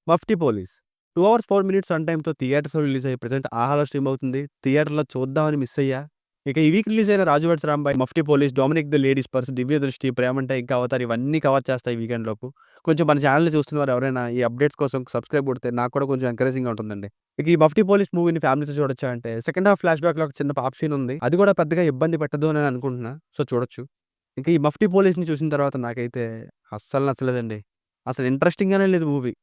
'Mufti Police' 2 hours 4 minutes run టైమ్‌తో థియేటర్స్‌లో release అయ్యి ప్రెజెంట్ 'ఆహాలో' స్ట్రీమ్ అవుతుంది. థియేటర్‌లో చూద్దామని మిస్ అయ్యా. ఇక ఈ వీక్ రిలీజ్ అయిన 'Raju Weds Rambai', 'Mufti Police', 'Dominic the Ladies Purse', 'Divya Drishti', 'ప్రేమంటే ఇంకా అవతార్' ఇవన్నీ కవర్ చేస్తా ఈ వీకెండ్ లోపు. కొంచెం మన ఛానెల్‌ని చూస్తున్నవారు ఎవరైనా ఈ అప్డేట్స్ కోసం సబ్స్క్రైబ్ కొడితే నాకు కూడా కొంచెం ఎంకరేజింగ్‌గా ఉంటుందండి. ఇక ఈ 'మఫ్టీ పోలీస్' మూవీని ఫ్యామిలీతో చూడొచ్చా అంటే సెకండ్ హాఫ్ ఫ్లాష్ బ్యాక్‌లో ఒక చిన్న పాప సీన్ ఉంది. అది కూడా పెద్దగా ఇబ్బంది పెట్టదు అని అనుకుంటున్నా. సో చూడొచ్చు. ఇంకా ఈ 'మఫ్టీ పోలీస్‌ని' చూసిన తర్వాత నాకైతే అస్సలు నచ్చలేదండి. అసలు ఇంట్రెస్టింగ్‌గానే లేదు మూవీ.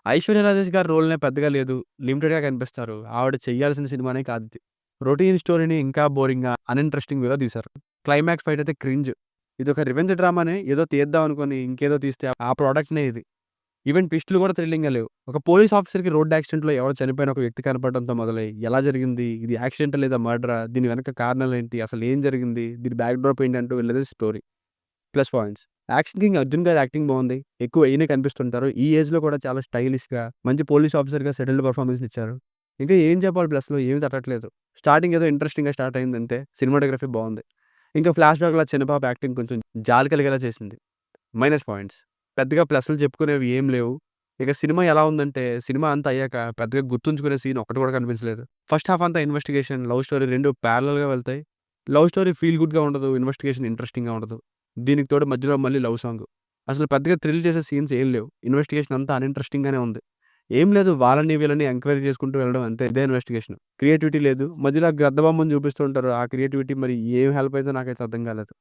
ఐశ్వర్య రాజేష్ గారి రోల్‌నే పెద్దగా లేదు. లిమిటెడ్‌గా కనిపిస్తారు. ఆవిడ చేయాల్సిన సినిమానే కాదిది. రొటీన్ స్టోరీని ఇంకా బోరింగ్‌గా, అన్‌ఇంట్రెస్టింగ్ వేలో తీశారు. క్లైమాక్స్ ఫైట్ అయితే క్రింజ్. ఇదొక రివెంజ్ డ్రామానే ఏదో తీద్దాం అనుకోని ఇంకేదో తీస్తే ఆ ప్రొడక్ట్‌నే ఇది. ఈవెన్ ట్విస్ట్‌లు కూడా థ్రిల్లింగ్‌గా లేవు. ఒక పోలీస్ ఆఫీసర్‌కి రోడ్ యాక్సిడెంట్‌లో ఎవరో చనిపోయిన ఒక వ్యక్తి కనపడడంతో మొదలై ఎలా జరిగింది? ఇది యాక్సిడెంటా లేదా మర్డరా? దీని వెనక కారణాలేంటి? అసలు ఏం జరిగింది? దీని బ్యాక్ డ్రాప్ ఏంటి అంటూ వెళ్ళేదే story. Plus points. Action king 'Arjun' గారి యాక్టింగ్ బావుంది. ఎక్కువ ఈయనే కనిపిస్తుంటారు. ఈ ఏజ్‌లో కూడా చాలా స్టైలిష్‌గా, మంచి పోలీస్ ఆఫీసర్‌గా సెటిల్డ్ పెర్ఫార్మన్స్‌ని ఇచ్చారు. ఇంకా ఏం చెప్పాలి ప్లస్‌లో ఏమి తట్టట్లేదు. స్టార్టింగ్ ఏదో ఇంట్రెస్టింగ్‌గా స్టార్ట్ అయింది అంతే. సినిమాటోగ్రఫీ బావుంది. ఇంకా ఫ్లాష్ బ్యాక్‌లో చిన్న పాప యాక్టింగ్ కొంచెం జాలి కలిగేలా చేసింది. Minus points. పెద్దగా ప్లస్‌లు చెప్పుకునేవి ఏం లేవు. ఇక సినిమా ఎలా ఉందంటే, సినిమా అంతా అయ్యాక పెద్దగా గుర్తుంచుకునే సీన్ ఒక్కటి కూడా కనిపించలేదు. ఫస్ట్ హాఫ్ అంతా ఇన్వెస్టిగేషన్, లవ్ స్టోరీ 2 ప్యారలెల్‌గా వెళ్తాయి. లవ్ స్టోరీ ఫీల్ గుడ్‌గా ఉండదు. ఇన్వెస్టిగేషన్ ఇంట్రెస్టింగ్‌గా ఉండదు. దీనికి తోడు మధ్యలో మళ్ళీ లవ్ సాంగ్. అసలు పెద్దగా థ్రిల్ చేసే సీన్స్ ఏం లేవు. ఇన్వెస్టిగేషన్ అంతా అన్‌ఇంట్రెస్టింగ్‌గానే ఉంది. ఏం లేదు వాళ్ళని వీళ్ళని ఎంక్వైరీ చేసుకుంటూ వెళ్ళడం అంతే. ఇదే ఇన్వెస్టిగేషన్. క్రియేటివిటీ లేదు. మధ్యలో ఆ గద్ద బొమ్మను చూపిస్తూ ఉంటారు. ఆ క్రియేటివిటీ మరి ఏం హెల్ప్ అయిందో నాకైతే అర్థం కాలేదు.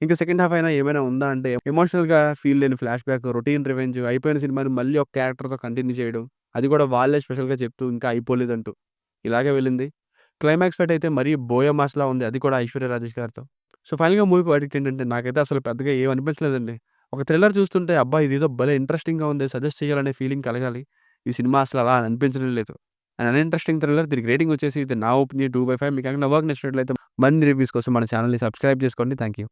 ఇంకా సెకండ్ హాఫ్ అయినా ఏమైనా ఉందా అంటే ఎమోషనల్‌గా ఫీల్ లేని ఫ్లాష్ బ్యాక్, రొటీన్ రివెంజ్, అయిపోయిన సినిమాని మళ్ళీ ఒక క్యారెక్టర్‌తో కంటిన్యూ చేయడం. అది కూడా వాళ్ళే స్పెషల్‌గా చెప్తూ ఇంకా అయిపోలేదంటూ. ఇలాగే వెళ్ళింది. క్లైమాక్స్ ఫైట్ అయితే మరీ బోయ మాస్‌లా ఉంది. అది కూడా ఐశ్వర్య రాజేష్ గారితో. సో, ఫైనల్‌గా మూవీ వర్డిక్ట్ ఏంటంటే నాకైతే అసలు పెద్దగా ఏమి అనిపించలేదండి. ఒక థ్రిల్లర్ చూస్తుంటే అబ్బా! ఇదేదో భలే ఇంట్రెస్టింగ్‌గా ఉంది. సజెస్ట్ చేయాలనే ఫీలింగ్ కలగాలి. ఈ సినిమా అసలు అలా అనిపించడం లేదు. అండ్ అన్‌ఇంట్రెస్టింగ్ థ్రిల్లర్ దీనికి రేటింగ్ వచ్చేసి ఇది నా ఒపీనియన్ 2/5 మీకేమైనా వర్క్ నచ్చినట్లయితే మరిన్ని రివ్యూస్ కోసం మన ఛానెల్‌ని సబ్స్క్రైబ్ చేసుకోండి. Thank you.